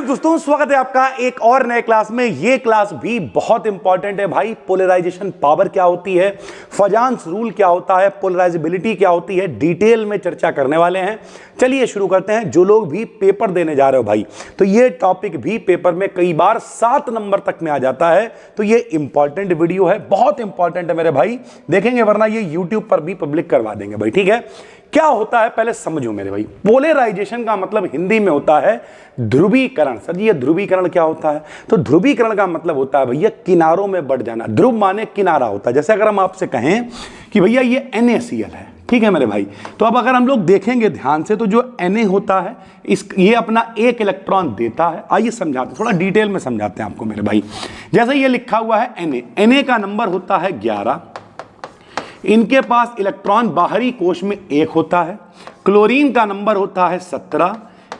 दोस्तों, स्वागत है आपका एक और नए क्लास में। ये क्लास भी बहुत इंपॉर्टेंट है भाई। पोलराइजेशन पावर क्या होती है, फजान्स रूल क्या होता है, पोलराइजेबिलिटी क्या होती है, डिटेल में चर्चा करने वाले हैं। चलिए शुरू करते हैं। जो लोग भी पेपर देने जा रहे हो भाई, तो ये टॉपिक भी पेपर में कई बार 7 नंबर तक में आ जाता है। तो ये इंपॉर्टेंट वीडियो है, बहुत इंपॉर्टेंट है मेरे भाई, देखेंगे वरना ये यूट्यूब पर भी पब्लिक करवा देंगे भाई। ठीक है, क्या होता है पहले समझो मेरे भाई। पोलराइजेशन का मतलब हिंदी में होता है ध्रुवीकरण। सर जी ये ध्रुवीकरण क्या होता है? तो ध्रुवीकरण का मतलब होता है भैया किनारों में बढ़ जाना। ध्रुव माने किनारा होता है। जैसे अगर हम आपसे कहें कि भैया ये NaCl है, ठीक है मेरे भाई, तो अब अगर हम लोग देखेंगे ध्यान से तो जो Na होता है ये अपना एक इलेक्ट्रॉन देता है। आइए समझाते हैं, थोड़ा डिटेल में समझाते हैं आपको मेरे भाई। जैसे ये लिखा हुआ है Na का नंबर होता है 11। इनके पास इलेक्ट्रॉन बाहरी कोश में 1 होता है। क्लोरीन का नंबर होता है 17।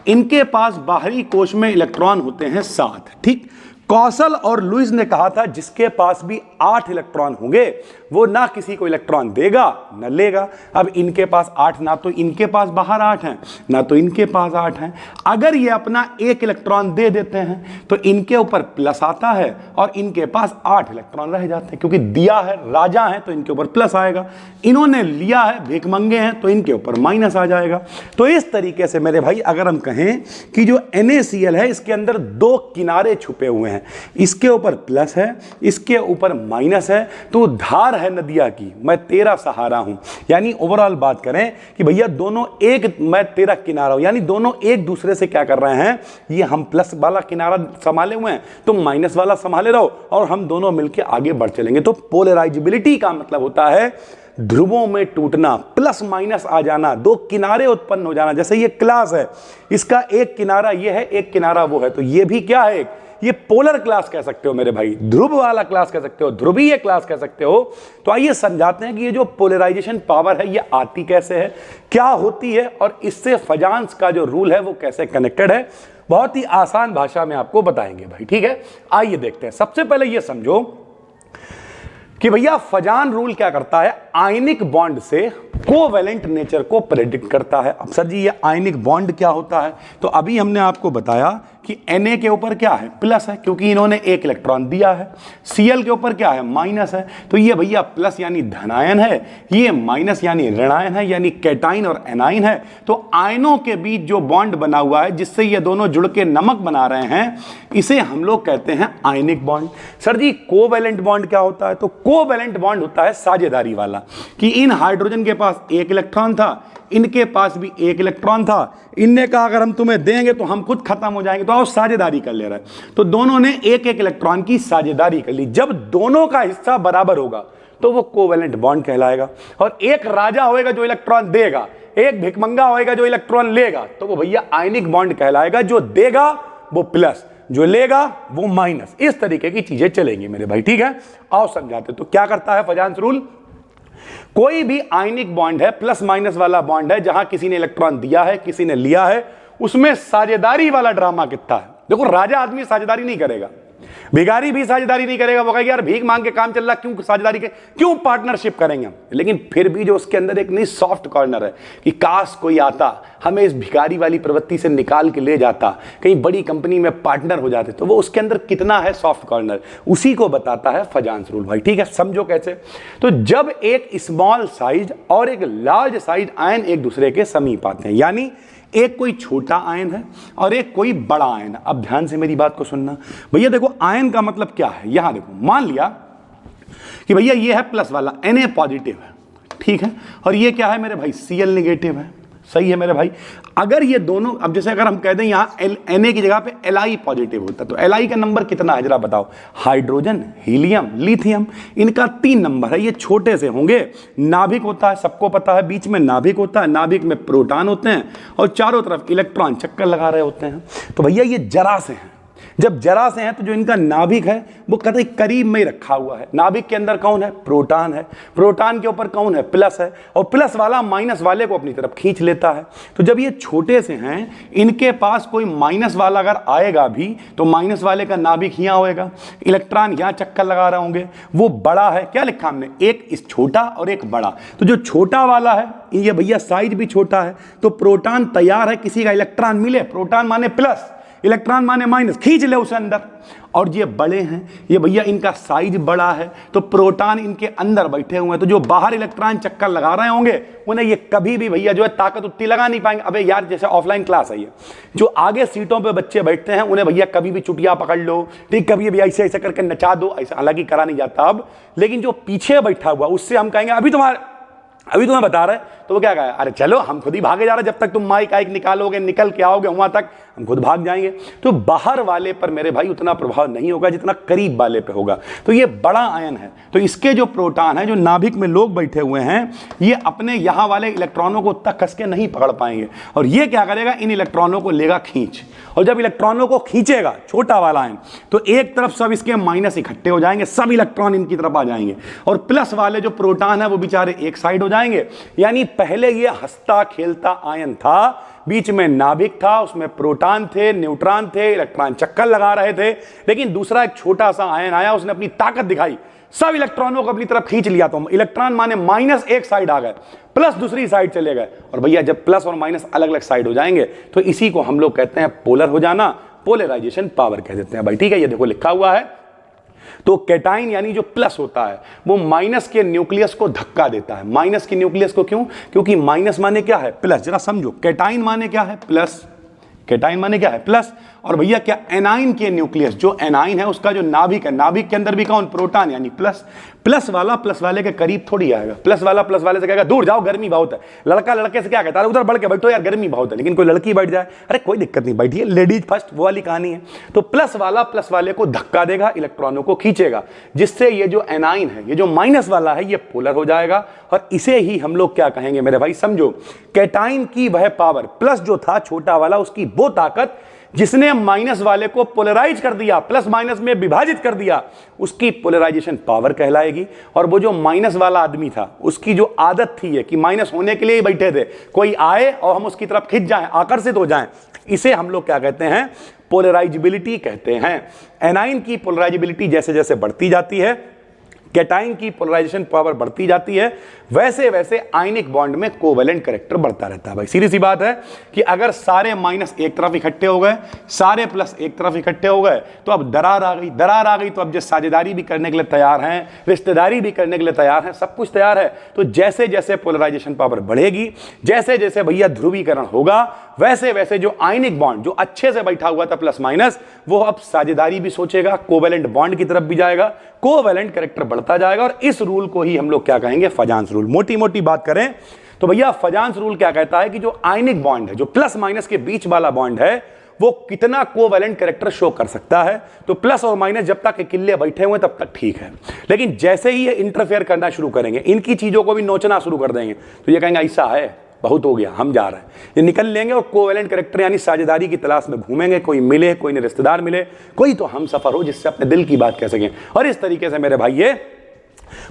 इनके पास बाहरी कोश में इलेक्ट्रॉन होते हैं 7। ठीक, कौशल और लुईस ने कहा था जिसके पास भी 8 इलेक्ट्रॉन होंगे वो ना किसी को इलेक्ट्रॉन देगा न लेगा। अब इनके पास 8, ना तो इनके पास बाहर 8 हैं ना तो इनके पास 8 हैं। अगर ये अपना 1 इलेक्ट्रॉन दे देते हैं तो इनके ऊपर प्लस आता है और इनके पास 8 इलेक्ट्रॉन रह जाते हैं, क्योंकि दिया है, राजा है, तो इनके ऊपर प्लस आएगा। इन्होंने लिया है, भिखमंगे हैं, तो इनके ऊपर माइनस आ जाएगा। तो इस तरीके से मेरे भाई अगर हम कहें कि जो NaCl है इसके अंदर 2 किनारे छुपे हुए हैं, इसके ऊपर प्लस है, इसके ऊपर माइनस है, तो धार है नदिया की, मैं तेरा सहारा हूं। यानी ओवरऑल बात करें कि भैया दोनों एक, मैं तेरा किनारा हूं, यानी दोनों एक दूसरे से क्या कर रहे हैं, ये हम प्लस वाला किनारा संभाले हुए हैं, तुम माइनस वाला संभाले रहो और हम दोनों मिलकर आगे बढ़ चलेंगे। तो पोलराइजेबिलिटी का मतलब होता है ध्रुवों में टूटना, प्लस माइनस आ जाना, 2 किनारे उत्पन्न हो जाना। जैसे ये क्लास है, इसका एक किनारा ये है, एक किनारा वो है, तो ये भी क्या है, ये पोलर क्लास कह सकते हो मेरे भाई, ध्रुव वाला क्लास कह सकते हो, ध्रुवीय क्लास कह सकते हो। तो आइए समझाते हैं कि ये जो पोलराइजेशन पावर है ये आती कैसे है, क्या होती है और इससे फजान्स का जो रूल है वो कैसे कनेक्टेड है। बहुत ही आसान भाषा में आपको बताएंगे भाई। ठीक है, आइए देखते हैं। सबसे पहले ये समझो कि भैया फजान रूल क्या करता है, आयनिक बॉन्ड से कोवेलेंट नेचर को प्रेडिक्ट करता है। अब सर जी ये आयनिक बॉन्ड क्या होता है? तो अभी हमने आपको बताया कि Na के ऊपर क्या है, प्लस है, क्योंकि इन्होंने 1 इलेक्ट्रॉन दिया है। Cl के ऊपर क्या है, माइनस है, तो ये भैया प्लस यानी धनायन है, ये माइनस यानी ऋणायन है, यानी कैटाइन और एनाइन है। तो आयनों के बीच जो बॉन्ड बना हुआ है जिससे ये दोनों जुड़ के नमक बना रहे हैं, इसे हम लोग कहते हैं आयनिक बॉन्ड। सर जी कोवेलेंट बॉन्ड क्या होता है? तो कोवेलेंट बॉन्ड होता है साझेदारी वाला, कि इन हाइड्रोजन के पास 1 इलेक्ट्रॉन था, इनके पास भी 1 इलेक्ट्रॉन था, इनने कहा अगर हम तुम्हें देंगे तो हम खुद खत्म हो जाएंगे, तो आओ साझेदारी कर ले रहे हैं। तो दोनों ने 1-1 इलेक्ट्रॉन की साझेदारी कर ली। जब दोनों का हिस्सा बराबर होगा तो वो कोवेलेंट बॉन्ड कहलाएगा। और एक राजा होएगा जो इलेक्ट्रॉन देगा, एक भिखमंगा होएगा जो इलेक्ट्रॉन लेगा, तो वो भैया आयनिक बॉन्ड कहलाएगा। जो देगा वो प्लस, जो लेगा वो माइनस। इस तरीके की चीजें चलेंगी मेरे भाई। ठीक है, आओ समझाते। तो क्या करता है फजान्स रूल, कोई भी आयनिक बॉन्ड है, प्लस माइनस वाला बॉन्ड है, जहां किसी ने इलेक्ट्रॉन दिया है किसी ने लिया है, उसमें साझेदारी वाला ड्रामा कितना है। देखो राजा आदमी साझेदारी नहीं करेगा, भिखारी भी साझेदारी नहीं करेगा, वो कहेगा यार भीख मांग के काम चल रहा, क्यों साझेदारी के, क्यों पार्टनरशिप करेंगे। लेकिन फिर भी जो उसके अंदर एक नहीं सॉफ्ट कॉर्नर है कि काश कोई आता हमें इस भिखारी वाली प्रवृत्ति से निकाल के ले जाता, कहीं बड़ी कंपनी में पार्टनर हो जाते, तो वो उसके अंदर कितना है सॉफ्ट कॉर्नर, उसी को बताता है फजान्स रूल भाई। ठीक है, समझो कैसे। तो जब एक स्मॉल साइज और एक लार्ज साइज आयन एक दूसरे के समीप आते हैं, यानी एक कोई छोटा आयन है और एक कोई बड़ा आयन है। अब ध्यान से मेरी बात को सुनना भैया। देखो आयन का मतलब क्या है, यहां देखो, मान लिया कि भैया ये है प्लस वाला, Na पॉजिटिव है, ठीक है, और ये क्या है मेरे भाई, Cl नेगेटिव है। सही है मेरे भाई। अगर ये दोनों, अब जैसे अगर हम कह दें यहां Na की जगह पे Li पॉजिटिव होता, तो Li का नंबर कितना है जरा बताओ। हाइड्रोजन, हीलियम, लिथियम, इनका 3 नंबर है। ये छोटे से होंगे। नाभिक होता है, सबको पता है, बीच में नाभिक होता है, नाभिक में प्रोटॉन होते हैं और चारों तरफ इलेक्ट्रॉन चक्कर लगा रहे होते हैं। तो भैया ये जरा से हैं। जब जरा से हैं तो जो इनका नाभिक है वो कतई करीब में ही रखा हुआ है। नाभिक के अंदर कौन है, प्रोटॉन है, प्रोटॉन के ऊपर कौन है, प्लस है, और प्लस वाला माइनस वाले को अपनी तरफ खींच लेता है। तो जब ये छोटे से हैं, इनके पास कोई माइनस वाला अगर आएगा भी तो माइनस वाले का नाभिक यहाँ होएगा, इलेक्ट्रॉन यहाँ चक्कर लगा रहे होंगे। वो बड़ा है, क्या लिखा हमने, एक इस छोटा और एक बड़ा। तो जो छोटा वाला है ये भैया साइज भी छोटा है, तो प्रोटॉन तैयार है, किसी का इलेक्ट्रॉन मिले, प्रोटॉन माने प्लस, इलेक्ट्रॉन माने माइनस, खींच ले उसे अंदर। और ये बड़े हैं, ये भैया इनका साइज बड़ा है, तो प्रोटॉन इनके अंदर बैठे हुए हैं, तो जो बाहर इलेक्ट्रॉन चक्कर लगा रहे होंगे उन्हें ये कभी भी भैया जो है ताकत उतनी लगा नहीं पाएंगे। अबे यार जैसे ऑफलाइन क्लास है, ये जो आगे सीटों पे बच्चे बैठते हैं उन्हें भैया कभी भी चुटिया पकड़ लो, ठीक, कभी भी ऐसे ऐसे करके नचा दो, ऐसा हालांकि करा नहीं जाता अब, लेकिन जो पीछे बैठा हुआ उससे हम कहेंगे अभी तुम्हें बता रहे, तो वो क्या कहा, अरे चलो हम खुद ही भागे जा रहे, जब तक तुम माइक आइक निकालोगे, निकल के आओगे वहां तक हम खुद भाग जाएंगे। तो बाहर वाले पर मेरे भाई उतना प्रभाव नहीं होगा जितना करीब वाले पे होगा। तो ये बड़ा आयन है, तो इसके जो प्रोटॉन है, जो नाभिक में लोग बैठे हुए हैं, ये अपने यहां वाले इलेक्ट्रॉनों को तक कस के नहीं पकड़ पाएंगे, और ये क्या करेगा, इन इलेक्ट्रॉनों को लेगा खींच, और जब इलेक्ट्रॉनों को खींचेगा छोटा वाला आयन, तो एक तरफ सब इसके माइनस इकट्ठे हो जाएंगे, सब इलेक्ट्रॉन इनकी तरफ आ जाएंगे, और प्लस वाले जो प्रोटॉन है वो बेचारे एक साइड हो जाएंगे। यानी पहले ये हंसता खेलता आयन था, बीच में नाभिक था, उसमें प्रोटॉन थे, न्यूट्रॉन थे, इलेक्ट्रॉन चक्कर लगा रहे थे, लेकिन दूसरा एक छोटा सा आयन आया, उसने अपनी ताकत दिखाई, सब इलेक्ट्रॉनों को अपनी तरफ खींच लिया। तो इलेक्ट्रॉन माने माइनस एक साइड आ गए, प्लस दूसरी साइड चले गए, और भैया जब प्लस और माइनस अलग अलग साइड हो जाएंगे तो इसी को हम लोग कहते हैं पोलर हो जाना, पोलराइजेशन पावर कह देते हैं भाई, ठीक है। ये देखो लिखा हुआ है, तो कैटाइन यानी जो प्लस होता है वो माइनस के न्यूक्लियस को धक्का देता है। माइनस के न्यूक्लियस को क्यों? क्योंकि माइनस माने क्या है, प्लस। जरा समझो, कैटाइन माने क्या है, प्लस। कैटाइन माने क्या है, प्लस। और भैया क्या, एनाइन के न्यूक्लियस, जो एनाइन है उसका जो नाभिक है, नाभिक के अंदर भी कौन, प्रोटॉन यानी प्लस। प्लस वाला प्लस वाले के करीब थोड़ी आएगा, प्लस वाला प्लस वाले से कहेगा दूर जाओ गर्मी बहुत है। लड़का लड़के से क्या कहता है, उधर बढ़ के बैठो यार गर्मी बहुत है, लेकिन कोई लड़की बैठ जाए, अरे कोई दिक्कत नहीं बैठिए, लेडीज फर्स्ट, वो वाली कहानी है। तो प्लस वाला प्लस वाले को धक्का देगा, इलेक्ट्रॉनों को खींचेगा, जिससे ये जो एनाइन है, ये जो माइनस वाला है, ये पोलर हो जाएगा। और इसे ही हम लोग क्या कहेंगे मेरे भाई, समझो, कैटाइन की वह पावर, प्लस जो था छोटा वाला, उसकी वो ताकत जिसने माइनस वाले को पोलराइज कर दिया, प्लस माइनस में विभाजित कर दिया, उसकी पोलराइजेशन पावर कहलाएगी। और वो जो माइनस वाला आदमी था, उसकी जो आदत थी ये कि माइनस होने के लिए ही बैठे थे, कोई आए और हम उसकी तरफ खिंच जाएं, आकर्षित हो जाएं, इसे हम लोग क्या कहते हैं, पोलराइजेबिलिटी कहते हैं। एनाइन की पोलराइजेबिलिटी जैसे जैसे बढ़ती जाती है, कैटाइन की पोलराइजेशन पावर बढ़ती जाती है, वैसे वैसे आयनिक बॉन्ड में कोवेलेंट कैरेक्टर बढ़ता रहता है। भाई सीधी सी बात है कि अगर सारे माइनस एक तरफ इकट्ठे हो गए, सारे प्लस एक तरफ इकट्ठे हो गए, तो अब दरार आ गई। दरार आ गई तो अब जो साझेदारी भी करने के लिए तैयार हैं, रिश्तेदारी भी करने के लिए तैयार हैं, सब कुछ तैयार है। तो जैसे जैसे पोलराइजेशन पावर बढ़ेगी, जैसे जैसे भैया ध्रुवीकरण होगा, वैसे वैसे जो आयनिक बॉन्ड जो अच्छे से बैठा हुआ था प्लस माइनस, वो अब साझेदारी भी सोचेगा, कोवेलेंट बॉन्ड की तरफ भी जाएगा, कोवेलेंट कैरेक्टर बढ़ता जाएगा। और इस रूल को ही हम लोग क्या कहेंगे, फजांस रूल। मोटी मोटी बात करें तो भैया फजांस रूल क्या कहता है कि जो आयनिक बॉन्ड है, जो प्लस माइनस के बीच वाला बॉन्ड है, वो कितना कोवेलेंट कैरेक्टर शो कर सकता है। तो प्लस और माइनस जब तक अकेले बैठे हुए तब तक ठीक है, लेकिन जैसे ही ये इंटरफेयर करना शुरू करेंगे, इनकी चीजों को भी नोचना शुरू कर देंगे, तो ये कहेंगे ऐसा है, बहुत हो गया, हम जा रहे हैं। ये निकल लेंगे और कोवेलेंट कैरेक्टर यानी साझेदारी की तलाश में घूमेंगे, कोई मिले, कोई ने रिश्तेदार मिले, कोई तो हम सफर हो जिससे अपने दिल की बात कह सकें। और इस तरीके से मेरे भाई ये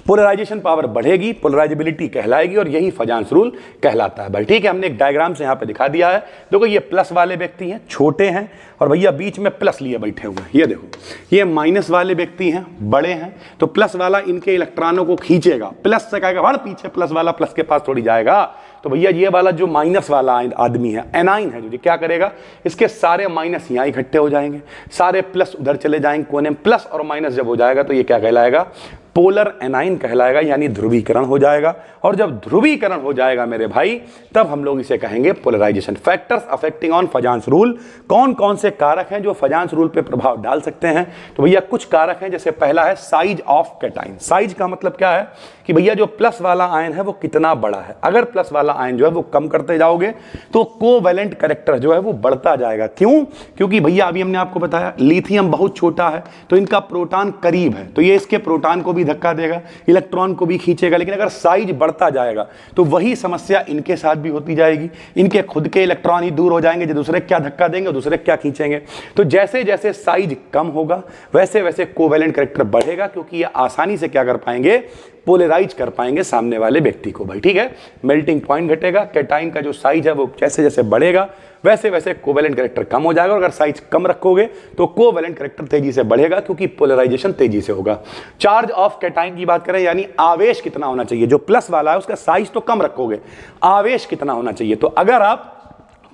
पोलराइजेशन पावर बढ़ेगी, पोलराइजेबिलिटी कहलाएगी, और यही फजांस रूल कहलाता है। भाई ठीक है, हमने एक डायग्राम से यहां पे दिखा दिया है। देखो ये प्लस वाले व्यक्ति हैं, छोटे हैं, और भैया बीच में प्लस लिए बैठे हुए हैं। ये देखो, ये माइनस वाले व्यक्ति हैं, बड़े हैं, तो प्लस वाला इनके इलेक्ट्रॉनों को खींचेगा, प्लस से कहेगा बढ़ पीछे, प्लस वाला प्लस के पास थोड़ी जाएगा। तो भैया ये वाला जो माइनस वाला आदमी है, एनाइन है, जो क्या करेगा, इसके सारे माइनस यहां इकट्ठे हो जाएंगे, सारे प्लस उधर चले जाएंगे कोने में, प्लस और माइनस जब हो जाएगा तो ये क्या कहलाएगा, पोलर एनाइन कहलाएगा, यानी ध्रुवीकरण हो जाएगा। और जब ध्रुवीकरण हो जाएगा मेरे भाई, तब हम लोग इसे कहेंगे polarisation. Factors affecting on Fajans rule, कौन कौन से कारक हैं जो फजांस रूल पे प्रभाव डाल सकते हैं? तो भैया कुछ कारक हैं, जैसे पहला है साइज ऑफ कैटाइन। साइज का मतलब क्या है कि भैया जो प्लस वाला आयन है वो कितना बड़ा है। अगर प्लस वाला आयन जो है वो कम करते जाओगे तो कोवेलेंट कैरेक्टर जो है वो बढ़ता जाएगा। क्यों? क्योंकि भैया अभी हमने आपको बताया लिथियम बहुत छोटा है, तो इनका प्रोटॉन करीब है, तो ये इसके प्रोटॉन को भी धक्का देगा, इलेक्ट्रॉन को भी खींचेगा। लेकिन अगर साइज बढ़ता जाएगा तो वही समस्या इनके साथ भी होती जाएगी, इनके खुद के इलेक्ट्रॉन ही दूर हो जाएंगे, जो दूसरे क्या धक्का देंगे, दूसरे क्या खींचेंगे। तो जैसे जैसे साइज कम होगा वैसे वैसे कोवेलेंट कैरेक्टर बढ़ेगा, क्योंकि ये आसानी से क्या कर पाएंगे, पोलराइज कर पाएंगे सामने वाले व्यक्ति को। भाई ठीक है, मेल्टिंग पॉइंट घटेगा, कैटाइन का जो साइज है वो जैसे जैसे बढ़ेगा वैसे वैसे कोवेलेंट कैरेक्टर कम हो जाएगा। और अगर साइज कम रखोगे तो कोवेलेंट कैरेक्टर तेजी से बढ़ेगा, क्योंकि पोलराइजेशन तेजी से होगा। चार्ज ऑफ कैटाइन की बात करें, यानी आवेश कितना होना चाहिए, जो प्लस वाला है उसका साइज तो कम रखोगे, आवेश कितना होना चाहिए। तो अगर आप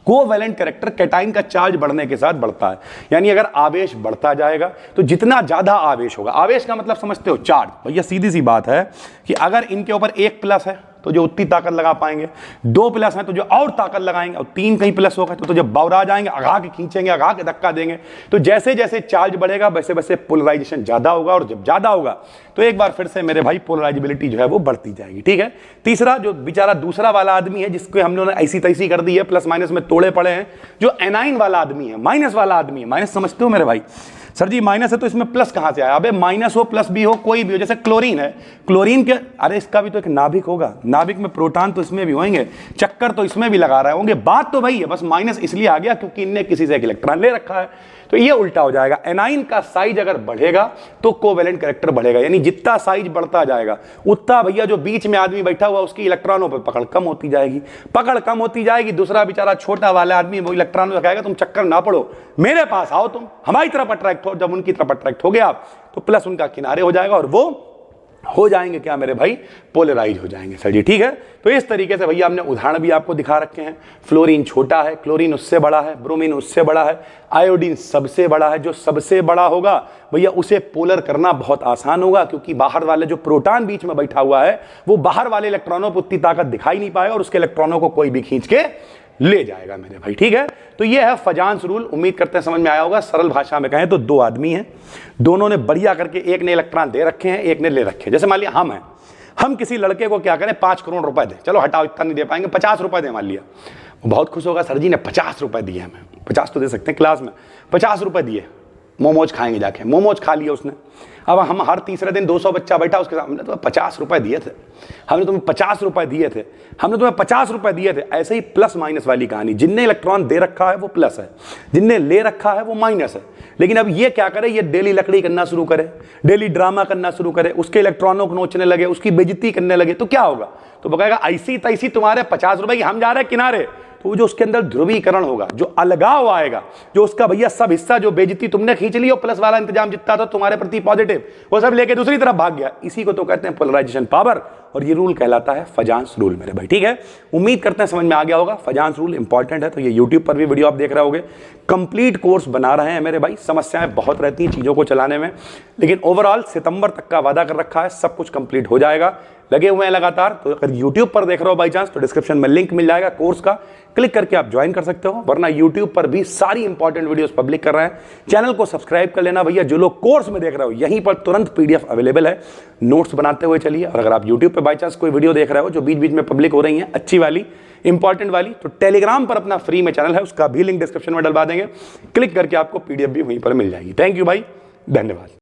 कोवैलेंट कैरेक्टर कैटाइन का चार्ज बढ़ने के साथ बढ़ता है, यानी अगर आवेश बढ़ता जाएगा तो जितना ज्यादा आवेश होगा, आवेश का मतलब समझते हो चार्ज, भैया सीधी सी बात है कि अगर इनके ऊपर एक प्लस है तो जो उतनी ताकत लगा पाएंगे, 2 प्लस है तो जो और ताकत लगाएंगे, और 3 कहीं प्लस होगा तो जब बौरा जाएंगे, आगा के खींचेंगे, आगा के धक्का देंगे, तो जैसे जैसे चार्ज बढ़ेगा वैसे वैसे पोलराइजेशन ज्यादा होगा, और जब ज्यादा होगा तो एक बार फिर से मेरे भाई पोलराइजेबिलिटी जो है वो बढ़ती जाएगी। ठीक है। तीसरा जो बेचारा दूसरा वाला आदमी है जिसको हम लोगों ने ऐसी तैसी कर दी है, प्लस माइनस में तोड़े पड़े हैं, जो एनाइन वाला आदमी है, माइनस वाला आदमी है, माइनस समझते हो मेरे भाई, सर जी माइनस है तो इसमें प्लस कहां से आया? अबे माइनस हो प्लस भी हो कोई भी हो, जैसे क्लोरीन है, क्लोरीन के अरे इसका भी तो एक नाभिक होगा, नाभिक में प्रोटॉन तो इसमें भी होंगे, चक्कर तो इसमें भी लगा रहे होंगे, बात तो वही है, बस माइनस इसलिए आ गया क्योंकि इनने किसी से एक इलेक्ट्रॉन ले रखा है। तो ये उल्टा हो जाएगा, एनाइन का साइज अगर बढ़ेगा तो कोवैलेंट कैरेक्टर बढ़ेगा, यानी जितना साइज बढ़ता जाएगा उतना भैया जो बीच में आदमी बैठा हुआ उसकी इलेक्ट्रॉनों पर पकड़ कम होती जाएगी, पकड़ कम होती जाएगी, दूसरा बेचारा छोटा वाला आदमी वो इलेक्ट्रॉन लगाएगा, तुम चक्कर ना पड़ो, मेरे पास आओ, तुम हमारी तरफ अट्रैक्ट हो, जब उनकी तरफ अट्रैक्ट हो गए आप तो प्लस उनका किनारे हो जाएगा और वो हो जाएंगे क्या मेरे भाई? पोलराइज हो जाएंगे। सर जी ठीक है। तो इस तरीके से भैया हमने उदाहरण भी आपको दिखा रखे हैं, फ्लोरीन छोटा है, क्लोरीन उससे बड़ा है, ब्रोमीन उससे बड़ा है, आयोडीन सबसे बड़ा है, जो सबसे बड़ा होगा भैया उसे पोलर करना बहुत आसान होगा, क्योंकि बाहर वाले जो प्रोटॉन बीच में बैठा हुआ है वो बाहर वाले इलेक्ट्रॉनों पर उतनी ताकत दिखाई नहीं पाएगा और उसके इलेक्ट्रॉनों को कोई भी खींच के ले जाएगा मेरे भाई। ठीक है। तो ये है फजांस रूल, उम्मीद करते हैं समझ में आया होगा। सरल भाषा में कहें तो 2 आदमी हैं, दोनों ने बढ़िया करके, एक ने इलेक्ट्रॉन दे रखे हैं, एक ने ले रखे हैं। जैसे मान लिया हम हैं, हम किसी लड़के को क्या करें, 5 करोड़ रुपए दे, चलो हटाओ इतना नहीं दे पाएंगे, 50 रुपए दे, मान लिया वो बहुत खुश होगा, सर जी ने 50 रुपए दिए, हमें 50 तो दे सकते हैं, क्लास में 50 रुपए दिए, मोमोज खाएंगे जाके, मोमोज खा लिए उसने। अब हम हर तीसरे दिन 200 बच्चा बैठा उसके साथ, हमने तुम्हें 50 रुपए दिए थे, हमने तुम्हें 50 रुपए दिए थे, हमने तुम्हें 50 रुपए दिए थे। ऐसे ही प्लस माइनस वाली कहानी, जिनने इलेक्ट्रॉन दे रखा है वो प्लस है, जिनने ले रखा है वो माइनस है। लेकिन अब ये क्या करे, ये डेली लकड़ी करना शुरू करे, डेली ड्रामा करना शुरू करे, उसके इलेक्ट्रॉनों को नोचने लगे, उसकी बेइज्जती करने लगे, तो क्या होगा? तो वो कहेगा ऐसी तैसी तुम्हारे 50 रुपए की, हम जा रहे हैं किनारे। तो जो उसके अंदर ध्रुवीकरण होगा, जो अलगाव आएगा, जो उसका भैया सब हिस्सा जो बेइज्जती तुमने खींच ली और प्लस वाला इंतजाम जितना था तुम्हारे प्रति पॉजिटिव, वो सब लेके दूसरी तरफ भाग गया, इसी को तो कहते हैं पोलराइजेशन पावर, और ये रूल कहलाता है फजांस रूल मेरे भाई। ठीक है। उम्मीद करते हैं समझ में आ गया होगा। फजांस रूल इंपॉर्टेंट है, तो ये यूट्यूब पर भी वीडियो आप देख रहे होगे, कंप्लीट कोर्स बना रहे हैं मेरे भाई। समस्याएं बहुत रहती हैं चीजों को चलाने में, लेकिन ओवरऑल सितंबर तक का वादा कर रखा है, सब कुछ कंप्लीट हो जाएगा, लगे हुए हैं लगातार। तो अगर यूट्यूब पर देख रहे हो बाई चांस तो डिस्क्रिप्शन में लिंक मिल जाएगा कोर्स का, क्लिक करके आप ज्वाइन कर सकते हो, वरना यूट्यूब पर भी सारी इंपॉर्टेंट वीडियोस पब्लिक कर रहे हैं। चैनल को सब्सक्राइब कर लेना भैया, जो लोग कोर्स में देख रहे हो यहीं पर तुरंत पीडीएफ अवेलेबल है, नोट्स बनाते हुए चलिए। और अगर आप यूट्यूब पर बाई चांस कोई वीडियो देख रहे हो जो बीच बीच में पब्लिक हो रही है अच्छी वाली इंपॉर्टेंट वाली, तो टेलीग्राम पर अपना फ्री में चैनल है, उसका भी लिंक डिस्क्रिप्शन में डलवा देंगे, क्लिक करके आपको पीडीएफ भी वहीं पर मिल जाएगी। थैंक यू भाई, धन्यवाद।